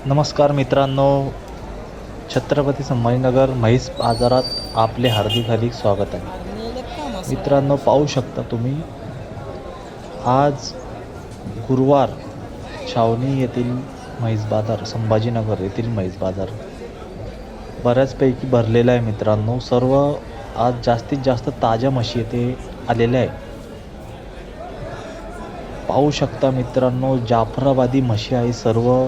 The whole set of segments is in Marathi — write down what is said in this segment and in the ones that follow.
नमस्कार मित्रांनो, छत्रपती संभाजीनगर म्हैस बाजारात आपले हार्दिक स्वागत आहे. मित्रांनो, पाहू शकता तुम्ही, आज गुरुवार छावणी येथील म्हैस बाजार, संभाजीनगर येथील म्हैस बाजार बऱ्याचपैकी भरलेला आहे. मित्रांनो, सर्व आज जास्तीत जास्त ताज्या म्हशी येथे आलेल्या आहे. पाहू शकता मित्रांनो, जाफराबादी म्हशी आहे. सर्व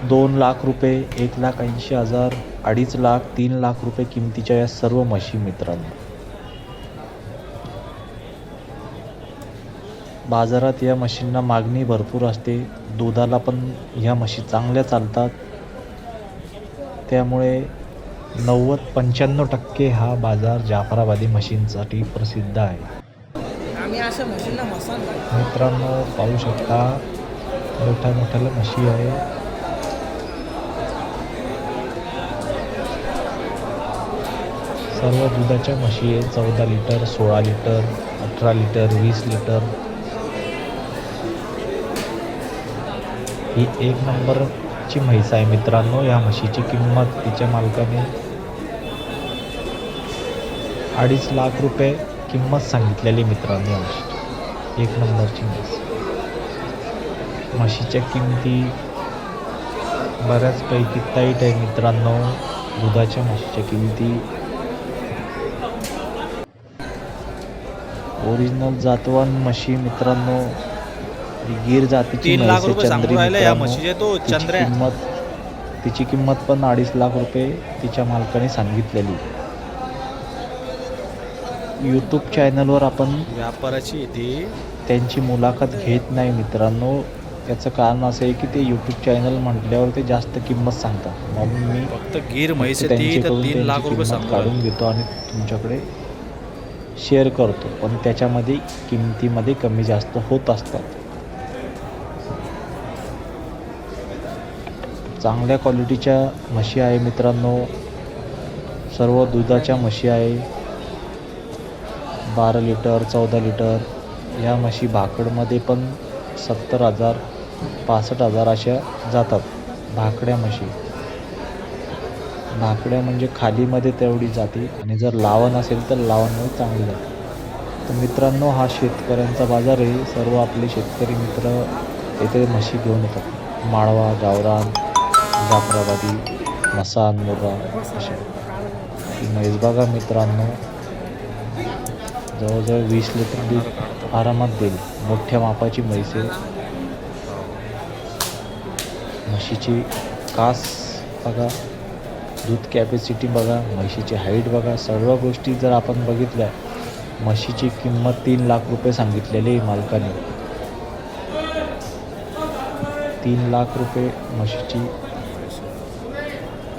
2 लाख रुपये, 1,80,000, 2.5 लाख, 3 लाख रुपये किमतीच्या या सर्व म्हशी मित्रांनो. बाजारात या म्हशींना मागणी भरपूर असते. दुधाला पण ह्या म्हशी चांगल्या चालतात. त्यामुळे 90-95% हा बाजार जाफराबादी म्हशींसाठी प्रसिद्ध आहे. मित्रांनो, पाहू शकता, मोठ्या म्हशी आहे. सर्व दुधाच्या म्हशी आहे. 14 लिटर, 16 लिटर, 18 लिटर, 20 लिटर. ही 1 नंबरची म्हैस आहे मित्रांनो. या म्हशीची किंमत तिच्या मालकाने 2.5 लाख रुपये किंमत सांगितलेली मित्रांनो. या म्हशीची 1 नंबरची म्हैस. म्हशीच्या किमती बऱ्याचपैकी टाईट आहे मित्रांनो. दुधाच्या म्हशीच्या किमती ओरिजिनल जातवान म्हशी मित्रांनो. गिर जातीची म्हैस चंद्री मित्रांनो. तिची किंमत पण 2.5 लाख रुपये तिच्या मालकाने सांगितलेली. यूट्यूब चॅनलवर आपण व्यापाराची त्यांची मुलाखत घेत नाही मित्रांनो. त्याचं कारण असं आहे की ते यूट्यूब चॅनल म्हटल्यावर ते जास्त किंमत सांगतात. मग मी फक्त गिर म्हैस त्यांच्याकडून 3 लाख रुपये किंमत काढून घेतो आणि तुमच्याकडे शेअर करतो. पण त्याच्यामध्ये किमतीमध्ये कमी जास्त होत असतात. चांगल्या क्वालिटीच्या म्हशी आहे मित्रांनो. सर्व दुधाच्या म्हशी आहे. 12 लिटर, 14 लिटर. या म्हशी भाकडमध्ये पण 70,000, 65,000 अशा जातात. भाकड्या म्हशी. भाकड्या म्हणजे खालीमध्ये तेवढी जाते आणि जर लावण असेल तर लावणमध्ये चांगली जाते. तर मित्रांनो, हा शेतकऱ्यांचा बाजार आहे. सर्व आपले शेतकरी मित्र येथे म्हशी घेऊन येतात. माळवा, गावरान, जाफराबादी, मसान, मुर्रा अशा. ही म्हैस बघा मित्रांनो, जवळजवळ 20 लिटर दूध आरामात देईल. मोठ्या मापाची म्हैस आहे. म्हशीची कास बघा, दूध कॅपॅसिटी बघा, म्हशीची हाईट बघा. सर्व गोष्टी जर आपण बघितल्या, म्हशीची किंमत 3 लाख रुपये सांगितलेली मालकाने. 3 लाख रुपये म्हशीची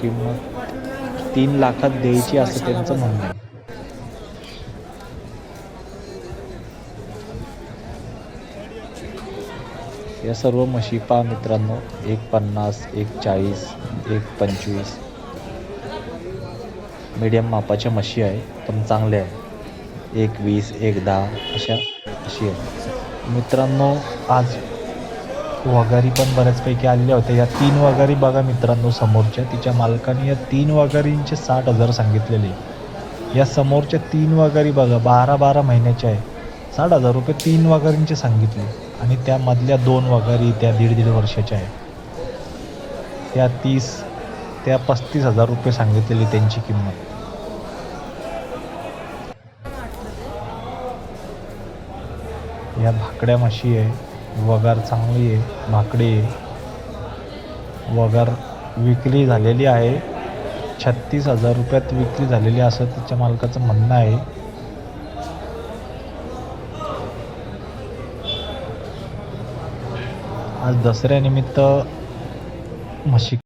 किंमत 3 लाखात द्यायची असं त्यांचं म्हणणं आहे. या सर्व म्हशी पहा मित्रांनो. 1.50, 1.40, 1.25 मीडियम मापाच्या म्हशी आहे, पण चांगल्या आहे. 1.20, 1.10 अशा म्हशी आहे मित्रांनो. आज वगारी पण बऱ्याचपैकी आलेल्या होत्या. या 3 वगारी बघा मित्रांनो समोरच्या. तिच्या मालकाने या 3 वगारींचे 60,000 सांगितलेले. या समोरच्या 3 वगारी बघा, 12 महिन्याच्या आहे. 60,000 रुपये 3 वगारींचे सांगितले. आणि त्यामधल्या 2 वगारी त्या 1.5 वर्षाच्या आहेत. त्या 35,000 रुपये सांगितलेली त्यांची किंमत. या भाकड्या म्हशी आहे. वगार चांगली आहे, भाकडी आहे. वगार विक्री झालेली आहे. 36,000 रुपयात विक्री झालेली असं तिच्या मालकाचं म्हणणं आहे. आज दसऱ्यानिमित्त म्हशी